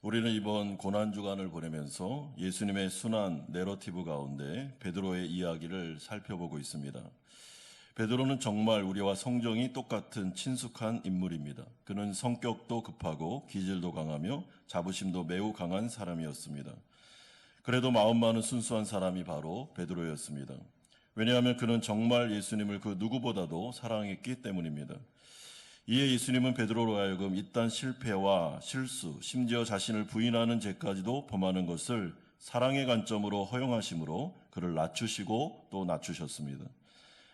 우리는 이번 고난주간을 보내면서 예수님의 순환 내러티브 가운데 베드로의 이야기를 살펴보고 있습니다. 베드로는 정말 우리와 성정이 똑같은 친숙한 인물입니다. 그는 성격도 급하고 기질도 강하며 자부심도 매우 강한 사람이었습니다. 그래도 마음만은 순수한 사람이 바로 베드로였습니다. 왜냐하면 그는 정말 예수님을 그 누구보다도 사랑했기 때문입니다. 이에 예수님은 베드로로 하여금 이딴 실패와 실수, 심지어 자신을 부인하는 죄까지도 범하는 것을 사랑의 관점으로 허용하심으로 그를 낮추시고 또 낮추셨습니다.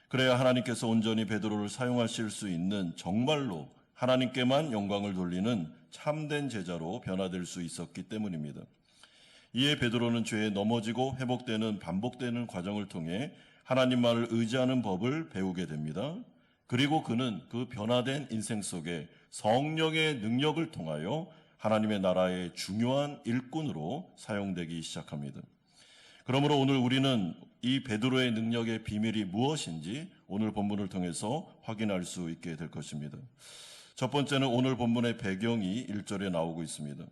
그래야 하나님께서 온전히 베드로를 사용하실 수 있는 정말로 하나님께만 영광을 돌리는 참된 제자로 변화될 수 있었기 때문입니다. 이에 베드로는 죄에 넘어지고 회복되는 반복되는 과정을 통해 하나님만을 의지하는 법을 배우게 됩니다. 그리고 그는 그 변화된 인생 속에 성령의 능력을 통하여 하나님의 나라의 중요한 일꾼으로 사용되기 시작합니다. 그러므로 오늘 우리는 이 베드로의 능력의 비밀이 무엇인지 오늘 본문을 통해서 확인할 수 있게 될 것입니다. 첫 번째는 오늘 본문의 배경이 1절에 나오고 있습니다.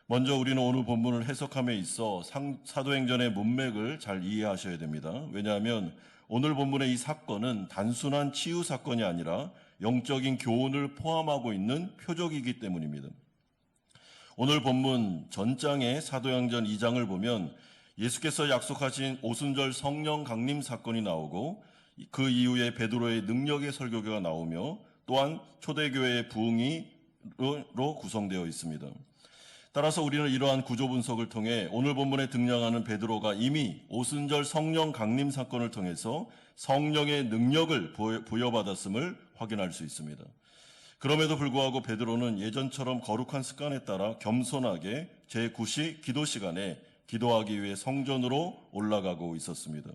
먼저 우리는 오늘 본문을 해석함에 있어 사도행전의 문맥을 잘 이해하셔야 됩니다. 왜냐하면 오늘 본문의 이 사건은 단순한 치유 사건이 아니라 영적인 교훈을 포함하고 있는 표적이기 때문입니다. 오늘 본문 전장의 사도행전 2장을 보면 예수께서 약속하신 오순절 성령 강림 사건이 나오고 그 이후에 베드로의 능력의 설교가 나오며 또한 초대교회의 부흥이로 구성되어 있습니다. 따라서 우리는 이러한 구조 분석을 통해 오늘 본문에 등장하는 베드로가 이미 오순절 성령 강림 사건을 통해서 성령의 능력을 부여받았음을 확인할 수 있습니다. 그럼에도 불구하고 베드로는 예전처럼 거룩한 습관에 따라 겸손하게 제9시 기도 시간에 기도하기 위해 성전으로 올라가고 있었습니다.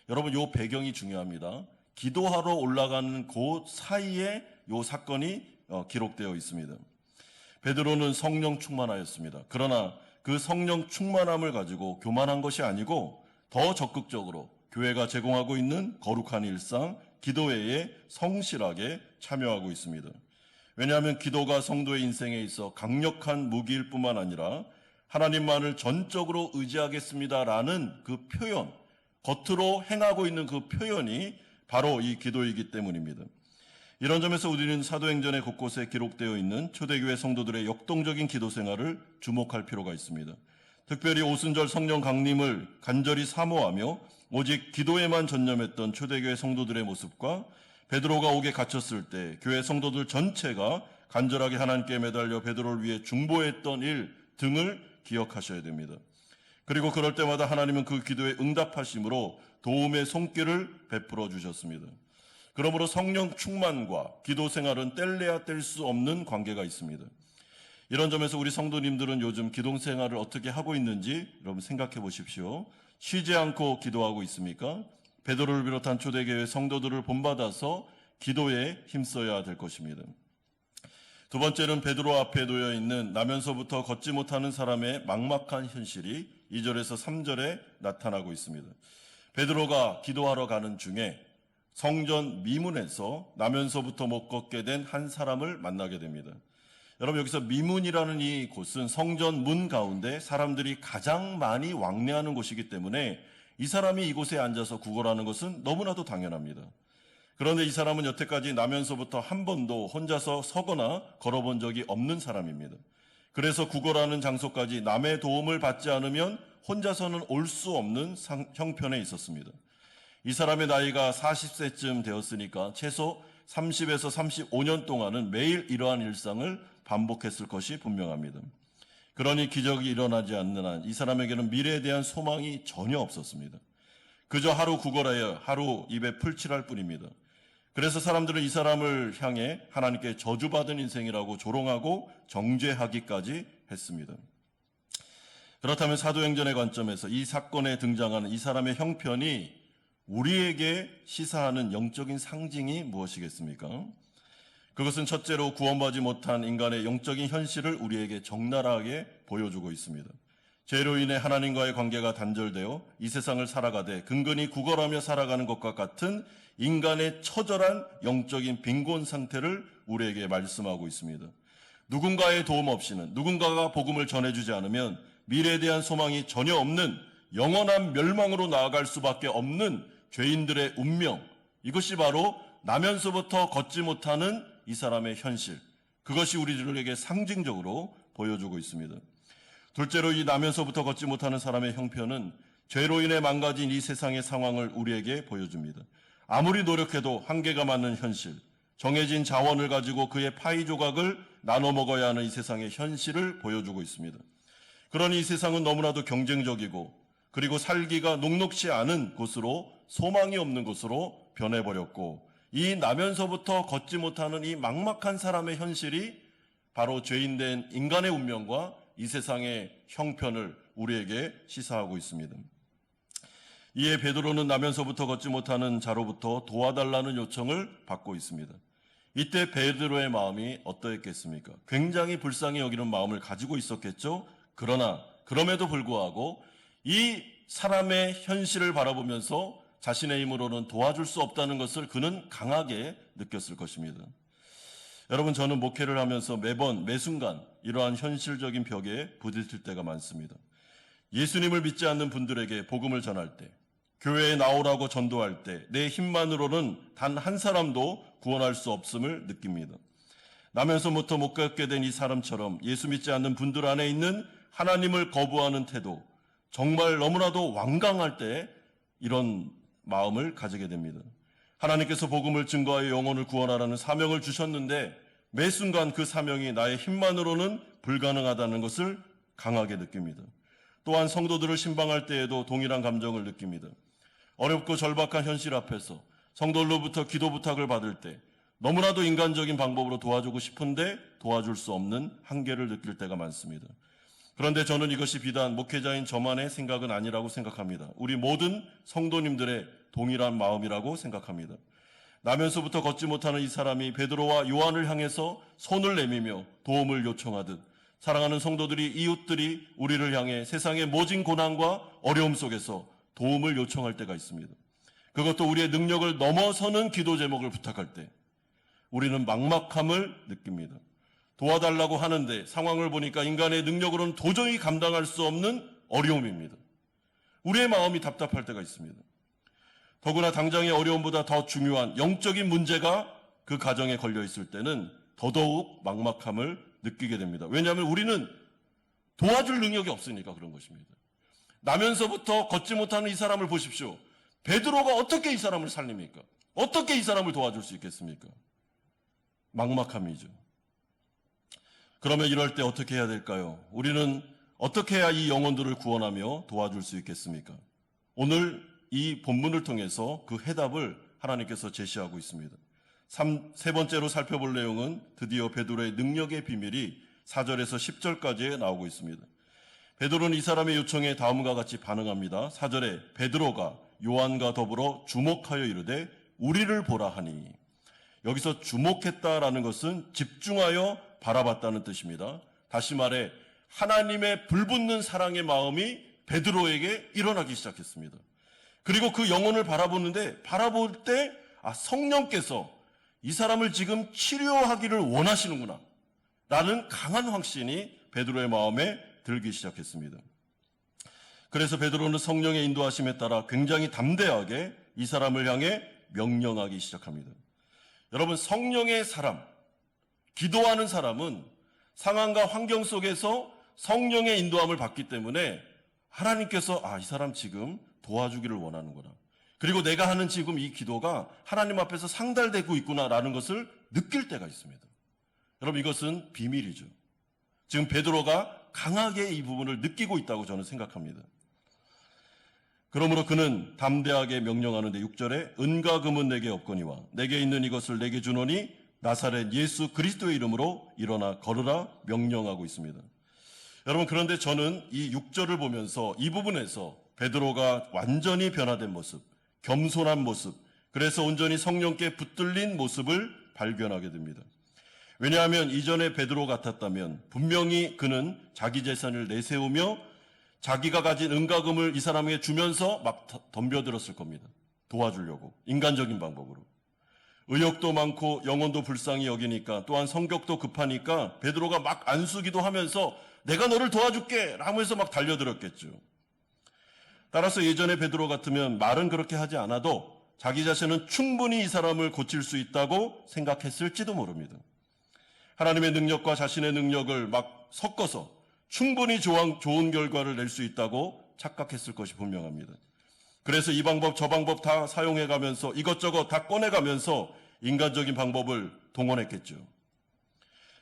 여러분, 이 배경이 중요합니다. 기도하러 올라가는 그 사이에 이 사건이 기록되어 있습니다. 베드로는 성령 충만하였습니다. 그러나 그 성령 충만함을 가지고 교만한 것이 아니고 더 적극적으로 교회가 제공하고 있는 거룩한 일상, 기도회에 성실하게 참여하고 있습니다. 왜냐하면 기도가 성도의 인생에 있어 강력한 무기일 뿐만 아니라 하나님만을 전적으로 의지하겠습니다라는 그 표현, 겉으로 행하고 있는 그 표현이 바로 이 기도이기 때문입니다. 이런 점에서 우리는 사도행전의 곳곳에 기록되어 있는 초대교회 성도들의 역동적인 기도 생활을 주목할 필요가 있습니다. 특별히 오순절 성령 강림을 간절히 사모하며 오직 기도에만 전념했던 초대교회 성도들의 모습과 베드로가 옥에 갇혔을 때 교회 성도들 전체가 간절하게 하나님께 매달려 베드로를 위해 중보했던 일 등을 기억하셔야 됩니다. 그리고 그럴 때마다 하나님은 그 기도에 응답하심으로 도움의 손길을 베풀어 주셨습니다. 그러므로 성령 충만과 기도 생활은 뗄래야 뗄 수 없는 관계가 있습니다. 이런 점에서 우리 성도님들은 요즘 기도 생활을 어떻게 하고 있는지 여러분 생각해 보십시오. 쉬지 않고 기도하고 있습니까? 베드로를 비롯한 초대교회 성도들을 본받아서 기도에 힘써야 될 것입니다. 두 번째는 베드로 앞에 놓여 있는 나면서부터 걷지 못하는 사람의 막막한 현실이 2절에서 3절에 나타나고 있습니다. 베드로가 기도하러 가는 중에 성전 미문에서 나면서부터 못 걷게 된 한 사람을 만나게 됩니다. 여러분, 여기서 미문이라는 이 곳은 성전 문 가운데 사람들이 가장 많이 왕래하는 곳이기 때문에 이 사람이 이곳에 앉아서 구걸하는 것은 너무나도 당연합니다. 그런데 이 사람은 여태까지 나면서부터 한 번도 혼자서 서거나 걸어본 적이 없는 사람입니다. 그래서 구걸하는 장소까지 남의 도움을 받지 않으면 혼자서는 올 수 없는 형편에 있었습니다. 이 사람의 나이가 40세쯤 되었으니까 최소 30에서 35년 동안은 매일 이러한 일상을 반복했을 것이 분명합니다. 그러니 기적이 일어나지 않는 한 이 사람에게는 미래에 대한 소망이 전혀 없었습니다. 그저 하루 구걸하여 하루 입에 풀칠할 뿐입니다. 그래서 사람들은 이 사람을 향해 하나님께 저주받은 인생이라고 조롱하고 정죄하기까지 했습니다. 그렇다면 사도행전의 관점에서 이 사건에 등장하는 이 사람의 형편이 우리에게 시사하는 영적인 상징이 무엇이겠습니까? 그것은 첫째로 구원받지 못한 인간의 영적인 현실을 우리에게 적나라하게 보여주고 있습니다. 죄로 인해 하나님과의 관계가 단절되어 이 세상을 살아가되 근근히 구걸하며 살아가는 것과 같은 인간의 처절한 영적인 빈곤 상태를 우리에게 말씀하고 있습니다. 누군가의 도움 없이는, 누군가가 복음을 전해주지 않으면 미래에 대한 소망이 전혀 없는 영원한 멸망으로 나아갈 수밖에 없는 죄인들의 운명, 이것이 바로 나면서부터 걷지 못하는 이 사람의 현실, 그것이 우리들에게 상징적으로 보여주고 있습니다. 둘째로, 이 나면서부터 걷지 못하는 사람의 형편은 죄로 인해 망가진 이 세상의 상황을 우리에게 보여줍니다. 아무리 노력해도 한계가 맞는 현실, 정해진 자원을 가지고 그의 파이 조각을 나눠 먹어야 하는 이 세상의 현실을 보여주고 있습니다. 그러니 이 세상은 너무나도 경쟁적이고, 그리고 살기가 녹록지 않은 곳으로, 소망이 없는 곳으로 변해버렸고, 이 나면서부터 걷지 못하는 이 막막한 사람의 현실이 바로 죄인된 인간의 운명과 이 세상의 형편을 우리에게 시사하고 있습니다. 이에 베드로는 나면서부터 걷지 못하는 자로부터 도와달라는 요청을 받고 있습니다. 이때 베드로의 마음이 어떠했겠습니까? 굉장히 불쌍히 여기는 마음을 가지고 있었겠죠. 그러나 그럼에도 불구하고 이 사람의 현실을 바라보면서 자신의 힘으로는 도와줄 수 없다는 것을 그는 강하게 느꼈을 것입니다. 여러분, 저는 목회를 하면서 매번 매순간 이러한 현실적인 벽에 부딪힐 때가 많습니다. 예수님을 믿지 않는 분들에게 복음을 전할 때, 교회에 나오라고 전도할 때 내 힘만으로는 단 한 사람도 구원할 수 없음을 느낍니다. 나면서부터 못 걷게 된 이 사람처럼 예수 믿지 않는 분들 안에 있는 하나님을 거부하는 태도, 정말 너무나도 완강할 때 이런 마음을 가지게 됩니다. 하나님께서 복음을 증거하여 영혼을 구원하라는 사명을 주셨는데 매 순간 그 사명이 나의 힘만으로는 불가능하다는 것을 강하게 느낍니다. 또한 성도들을 신방할 때에도 동일한 감정을 느낍니다. 어렵고 절박한 현실 앞에서 성도들로부터 기도 부탁을 받을 때 너무나도 인간적인 방법으로 도와주고 싶은데 도와줄 수 없는 한계를 느낄 때가 많습니다. 그런데 저는 이것이 비단 목회자인 저만의 생각은 아니라고 생각합니다. 우리 모든 성도님들의 동일한 마음이라고 생각합니다. 나면서부터 걷지 못하는 이 사람이 베드로와 요한을 향해서 손을 내밀며 도움을 요청하듯 사랑하는 성도들이, 이웃들이 우리를 향해 세상의 모진 고난과 어려움 속에서 도움을 요청할 때가 있습니다. 그것도 우리의 능력을 넘어서는 기도 제목을 부탁할 때 우리는 막막함을 느낍니다. 도와달라고 하는데 상황을 보니까 인간의 능력으로는 도저히 감당할 수 없는 어려움입니다. 우리의 마음이 답답할 때가 있습니다. 더구나 당장의 어려움보다 더 중요한 영적인 문제가 그 가정에 걸려 있을 때는 더더욱 막막함을 느끼게 됩니다. 왜냐하면 우리는 도와줄 능력이 없으니까 그런 것입니다. 나면서부터 걷지 못하는 이 사람을 보십시오. 베드로가 어떻게 이 사람을 살립니까? 어떻게 이 사람을 도와줄 수 있겠습니까? 막막함이죠. 그러면 이럴 때 어떻게 해야 될까요? 우리는 어떻게 해야 이 영혼들을 구원하며 도와줄 수 있겠습니까? 오늘 이 본문을 통해서 그 해답을 하나님께서 제시하고 있습니다. 세 번째로 살펴볼 내용은 드디어 베드로의 능력의 비밀이 4절에서 10절까지 나오고 있습니다. 베드로는 이 사람의 요청에 다음과 같이 반응합니다. 4절에 베드로가 요한과 더불어 주목하여 이르되 우리를 보라 하니, 여기서 주목했다라는 것은 집중하여 바라봤다는 뜻입니다. 다시 말해 하나님의 불붙는 사랑의 마음이 베드로에게 일어나기 시작했습니다. 그리고 그 영혼을 바라보는데 바라볼 때 성령께서 이 사람을 지금 치료하기를 원하시는구나 라는 강한 확신이 베드로의 마음에 들기 시작했습니다. 그래서 베드로는 성령의 인도하심에 따라 굉장히 담대하게 이 사람을 향해 명령하기 시작합니다. 여러분, 성령의 사람, 기도하는 사람은 상황과 환경 속에서 성령의 인도함을 받기 때문에 하나님께서 이 사람 지금 도와주기를 원하는구나, 그리고 내가 하는 지금 이 기도가 하나님 앞에서 상달되고 있구나라는 것을 느낄 때가 있습니다. 여러분, 이것은 비밀이죠. 지금 베드로가 강하게 이 부분을 느끼고 있다고 저는 생각합니다. 그러므로 그는 담대하게 명령하는데 6절에 은과 금은 내게 없거니와 내게 있는 이것을 내게 주노니 나사렛 예수 그리스도의 이름으로 일어나 걸으라 명령하고 있습니다. 여러분, 그런데 저는 이 6절을 보면서 이 부분에서 베드로가 완전히 변화된 모습, 겸손한 모습, 그래서 온전히 성령께 붙들린 모습을 발견하게 됩니다. 왜냐하면 이전에 베드로 같았다면 분명히 그는 자기 재산을 내세우며 자기가 가진 은과 금을 이 사람에게 주면서 막 덤벼들었을 겁니다. 도와주려고, 인간적인 방법으로. 의욕도 많고 영혼도 불쌍히 여기니까, 또한 성격도 급하니까 베드로가 막 안수기도 하면서 내가 너를 도와줄게 라면서 막 달려들었겠죠. 따라서 예전에 베드로 같으면 말은 그렇게 하지 않아도 자기 자신은 충분히 이 사람을 고칠 수 있다고 생각했을지도 모릅니다. 하나님의 능력과 자신의 능력을 막 섞어서 충분히 좋은 결과를 낼 수 있다고 착각했을 것이 분명합니다. 그래서 이 방법 저 방법 다 사용해가면서 이것저것 다 꺼내가면서 인간적인 방법을 동원했겠죠.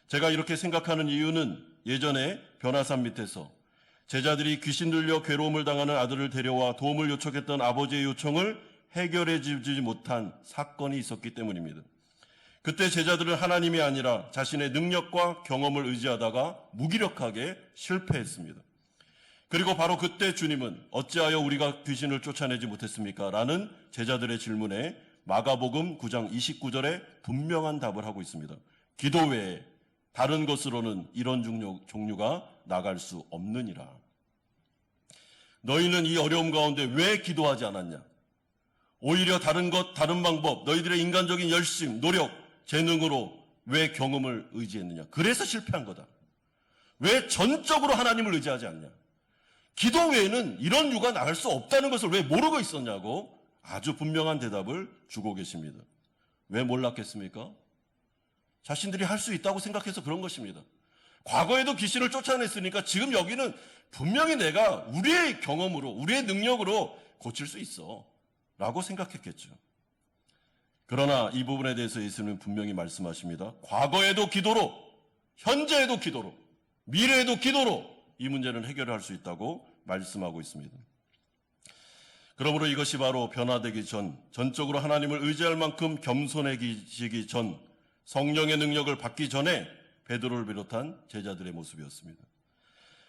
제가 이렇게 생각하는 이유는 예전에 변화산 밑에서 제자들이 귀신 들려 괴로움을 당하는 아들을 데려와 도움을 요청했던 아버지의 요청을 해결해 주지 못한 사건이 있었기 때문입니다. 그때 제자들은 하나님이 아니라 자신의 능력과 경험을 의지하다가 무기력하게 실패했습니다. 그리고 바로 그때 주님은 어찌하여 우리가 귀신을 쫓아내지 못했습니까? 라는 제자들의 질문에 마가복음 9장 29절에 분명한 답을 하고 있습니다. 기도 외에 다른 것으로는 이런 종류가 나갈 수 없느니라. 너희는 이 어려움 가운데 왜 기도하지 않았냐? 오히려 다른 것, 다른 방법, 너희들의 인간적인 열심, 노력, 재능으로 왜 경험을 의지했느냐? 그래서 실패한 거다. 왜 전적으로 하나님을 의지하지 않냐? 기도 외에는 이런 유가 나갈 수 없다는 것을 왜 모르고 있었냐고 아주 분명한 대답을 주고 계십니다. 왜 몰랐겠습니까? 자신들이 할 수 있다고 생각해서 그런 것입니다. 과거에도 귀신을 쫓아냈으니까 지금 여기는 분명히 내가 우리의 경험으로, 우리의 능력으로 고칠 수 있어 라고 생각했겠죠. 그러나 이 부분에 대해서 예수님은 분명히 말씀하십니다. 과거에도 기도로, 현재에도 기도로, 미래에도 기도로 이 문제는 해결할 수 있다고 말씀하고 있습니다. 그러므로 이것이 바로 변화되기 전, 전적으로 하나님을 의지할 만큼 겸손해지기 전, 성령의 능력을 받기 전에 베드로를 비롯한 제자들의 모습이었습니다.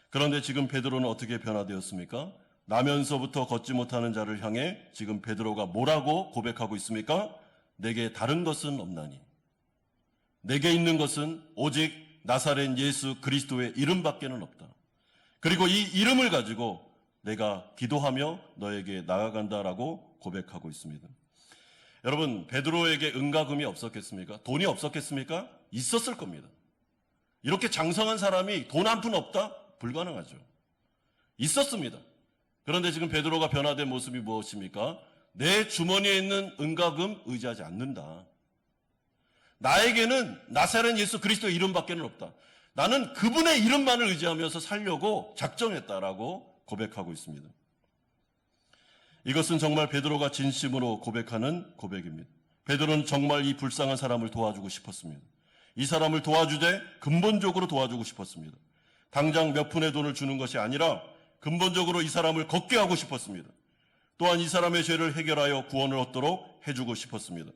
그런데 지금 베드로는 어떻게 변화되었습니까? 나면서부터 걷지 못하는 자를 향해 지금 베드로가 뭐라고 고백하고 있습니까? 내게 다른 것은 없나니 내게 있는 것은 오직 나사렛 예수 그리스도의 이름밖에는 없다. 그리고 이 이름을 가지고 내가 기도하며 너에게 나아간다라고 고백하고 있습니다. 여러분, 베드로에게 은가금이 없었겠습니까? 돈이 없었겠습니까? 있었을 겁니다. 이렇게 장성한 사람이 돈 한 푼 없다? 불가능하죠. 있었습니다. 그런데 지금 베드로가 변화된 모습이 무엇입니까? 내 주머니에 있는 은가금 의지하지 않는다. 나에게는 나사렛 예수 그리스도의 이름밖에는 없다. 나는 그분의 이름만을 의지하면서 살려고 작정했다라고 고백하고 있습니다. 이것은 정말 베드로가 진심으로 고백하는 고백입니다. 베드로는 정말 이 불쌍한 사람을 도와주고 싶었습니다. 이 사람을 도와주되 근본적으로 도와주고 싶었습니다. 당장 몇 푼의 돈을 주는 것이 아니라 근본적으로 이 사람을 걷게 하고 싶었습니다. 또한 이 사람의 죄를 해결하여 구원을 얻도록 해주고 싶었습니다.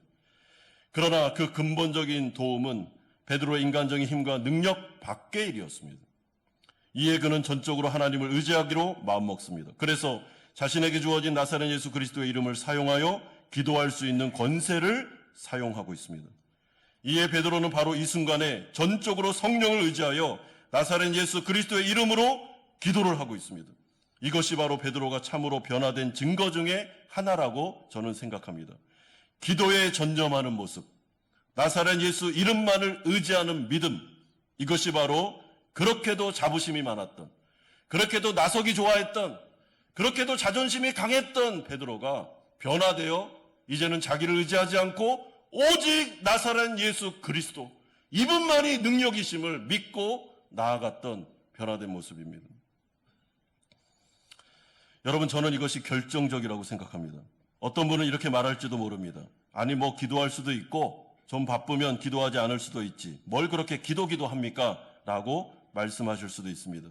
그러나 그 근본적인 도움은 베드로의 인간적인 힘과 능력 밖의 일이었습니다. 이에 그는 전적으로 하나님을 의지하기로 마음먹습니다. 그래서 자신에게 주어진 나사렛 예수 그리스도의 이름을 사용하여 기도할 수 있는 권세를 사용하고 있습니다. 이에 베드로는 바로 이 순간에 전적으로 성령을 의지하여 나사렛 예수 그리스도의 이름으로 기도를 하고 있습니다. 이것이 바로 베드로가 참으로 변화된 증거 중에 하나라고 저는 생각합니다. 기도에 전념하는 모습, 나사렛 예수 이름만을 의지하는 믿음, 이것이 바로 그렇게도 자부심이 많았던, 그렇게도 나서기 좋아했던, 그렇게도 자존심이 강했던 베드로가 변화되어 이제는 자기를 의지하지 않고 오직 나사렛 예수 그리스도, 이분만이 능력이심을 믿고 나아갔던 변화된 모습입니다. 여러분, 저는 이것이 결정적이라고 생각합니다. 어떤 분은 이렇게 말할지도 모릅니다. 아니, 기도할 수도 있고 좀 바쁘면 기도하지 않을 수도 있지. 뭘 그렇게 기도합니까? 라고 말씀하실 수도 있습니다.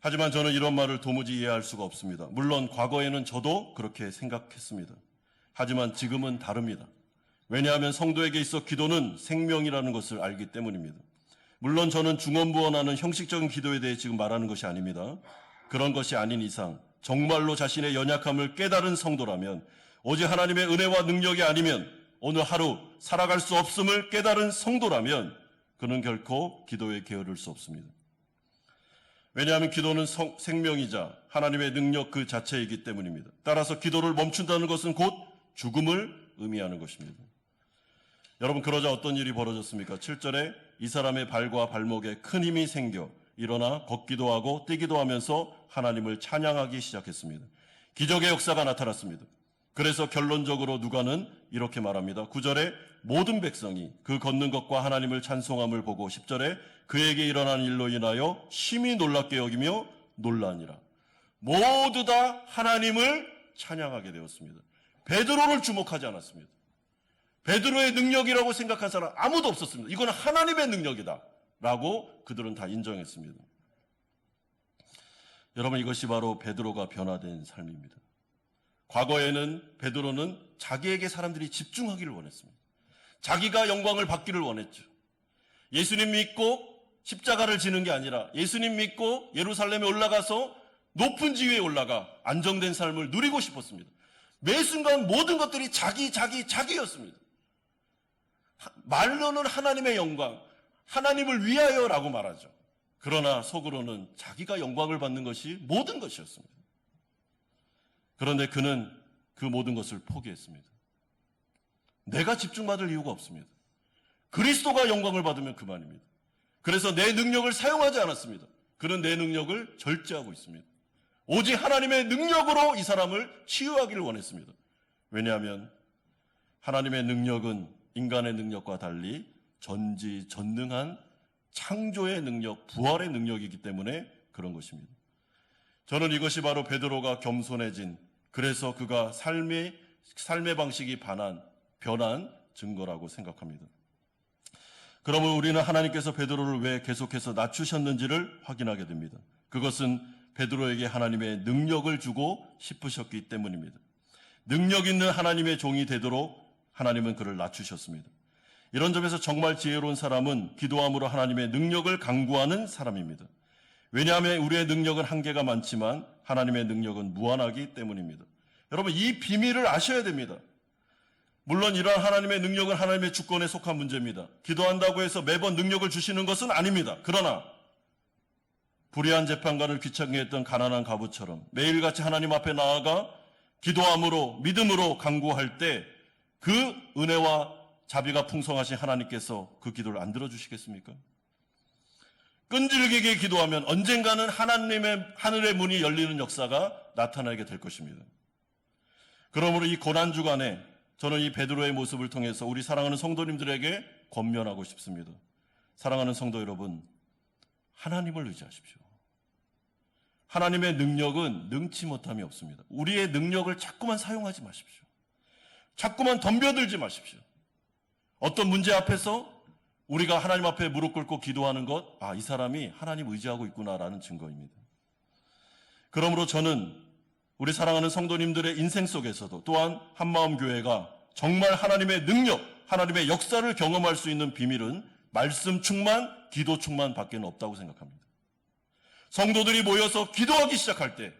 하지만 저는 이런 말을 도무지 이해할 수가 없습니다. 물론 과거에는 저도 그렇게 생각했습니다. 하지만 지금은 다릅니다. 왜냐하면 성도에게 있어 기도는 생명이라는 것을 알기 때문입니다. 물론 저는 중언부언하는 형식적인 기도에 대해 지금 말하는 것이 아닙니다. 그런 것이 아닌 이상 정말로 자신의 연약함을 깨달은 성도라면, 오직 하나님의 은혜와 능력이 아니면 오늘 하루 살아갈 수 없음을 깨달은 성도라면 그는 결코 기도에 게으를 수 없습니다. 왜냐하면 기도는 생명이자 하나님의 능력 그 자체이기 때문입니다. 따라서 기도를 멈춘다는 것은 곧 죽음을 의미하는 것입니다. 여러분, 그러자 어떤 일이 벌어졌습니까? 7절에 이 사람의 발과 발목에 큰 힘이 생겨 일어나 걷기도 하고 뛰기도 하면서 하나님을 찬양하기 시작했습니다. 기적의 역사가 나타났습니다. 그래서 결론적으로 누가는 이렇게 말합니다. 9절에 모든 백성이 그 걷는 것과 하나님을 찬송함을 보고 10절에 그에게 일어난 일로 인하여 심히 놀랍게 여기며 놀라니라. 모두 다 하나님을 찬양하게 되었습니다. 베드로를 주목하지 않았습니다. 베드로의 능력이라고 생각한 사람 아무도 없었습니다. 이건 하나님의 능력이다 라고 그들은 다 인정했습니다. 여러분, 이것이 바로 베드로가 변화된 삶입니다. 과거에는 베드로는 자기에게 사람들이 집중하기를 원했습니다. 자기가 영광을 받기를 원했죠. 예수님 믿고 십자가를 지는 게 아니라 예수님 믿고 예루살렘에 올라가서 높은 지위에 올라가 안정된 삶을 누리고 싶었습니다. 매 순간 모든 것들이 자기였습니다. 말로는 하나님의 영광, 하나님을 위하여라고 말하죠. 그러나 속으로는 자기가 영광을 받는 것이 모든 것이었습니다. 그런데 그는 그 모든 것을 포기했습니다. 내가 집중받을 이유가 없습니다. 그리스도가 영광을 받으면 그만입니다. 그래서 내 능력을 사용하지 않았습니다. 그는 내 능력을 절제하고 있습니다. 오직 하나님의 능력으로 이 사람을 치유하기를 원했습니다. 왜냐하면 하나님의 능력은 인간의 능력과 달리 전지전능한 창조의 능력, 부활의 능력이기 때문에 그런 것입니다. 저는 이것이 바로 베드로가 겸손해진, 그래서 그가 삶의 방식이 변한 증거라고 생각합니다. 그러면 우리는 하나님께서 베드로를 왜 계속해서 낮추셨는지를 확인하게 됩니다. 그것은 베드로에게 하나님의 능력을 주고 싶으셨기 때문입니다. 능력 있는 하나님의 종이 되도록 하나님은 그를 낮추셨습니다. 이런 점에서 정말 지혜로운 사람은 기도함으로 하나님의 능력을 강구하는 사람입니다. 왜냐하면 우리의 능력은 한계가 많지만 하나님의 능력은 무한하기 때문입니다. 여러분, 이 비밀을 아셔야 됩니다. 물론 이러한 하나님의 능력은 하나님의 주권에 속한 문제입니다. 기도한다고 해서 매번 능력을 주시는 것은 아닙니다. 그러나 불의한 재판관을 귀찮게 했던 가난한 과부처럼 매일같이 하나님 앞에 나아가 기도함으로 믿음으로 간구할 때 그 은혜와 자비가 풍성하신 하나님께서 그 기도를 안 들어주시겠습니까? 끈질기게 기도하면 언젠가는 하나님의 하늘의 문이 열리는 역사가 나타나게 될 것입니다. 그러므로 이 고난주간에 저는 이 베드로의 모습을 통해서 우리 사랑하는 성도님들에게 권면하고 싶습니다. 사랑하는 성도 여러분, 하나님을 의지하십시오. 하나님의 능력은 능치 못함이 없습니다. 우리의 능력을 자꾸만 사용하지 마십시오. 자꾸만 덤벼들지 마십시오. 어떤 문제 앞에서 우리가 하나님 앞에 무릎 꿇고 기도하는 것, 이 사람이 하나님 의지하고 있구나라는 증거입니다. 그러므로 저는 우리 사랑하는 성도님들의 인생 속에서도 또한 한마음교회가 정말 하나님의 능력, 하나님의 역사를 경험할 수 있는 비밀은 말씀 충만, 기도 충만 밖에는 없다고 생각합니다. 성도들이 모여서 기도하기 시작할 때,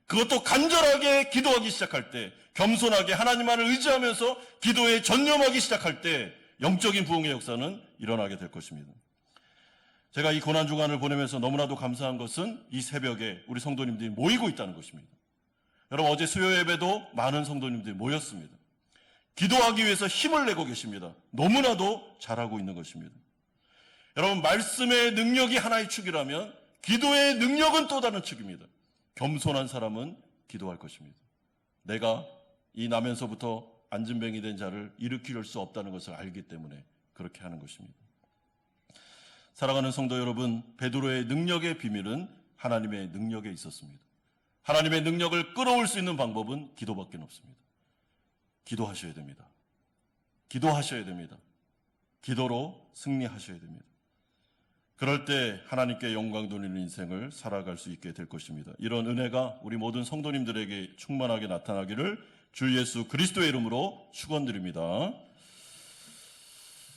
그것도 간절하게 기도하기 시작할 때, 겸손하게 하나님만을 의지하면서 기도에 전념하기 시작할 때 영적인 부흥의 역사는 일어나게 될 것입니다. 제가 이 고난주간을 보내면서 너무나도 감사한 것은 이 새벽에 우리 성도님들이 모이고 있다는 것입니다. 여러분, 어제 수요 예배도 많은 성도님들이 모였습니다. 기도하기 위해서 힘을 내고 계십니다. 너무나도 잘하고 있는 것입니다. 여러분, 말씀의 능력이 하나의 축이라면 기도의 능력은 또 다른 축입니다. 겸손한 사람은 기도할 것입니다. 내가 이 나면서부터 안진뱅이 된 자를 일으킬 수 없다는 것을 알기 때문에 그렇게 하는 것입니다. 사랑하는 성도 여러분, 베드로의 능력의 비밀은 하나님의 능력에 있었습니다. 하나님의 능력을 끌어올 수 있는 방법은 기도밖에 없습니다. 기도하셔야 됩니다. 기도하셔야 됩니다. 기도로 승리하셔야 됩니다. 그럴 때 하나님께 영광 돌리는 인생을 살아갈 수 있게 될 것입니다. 이런 은혜가 우리 모든 성도님들에게 충만하게 나타나기를 주 예수 그리스도의 이름으로 축원드립니다.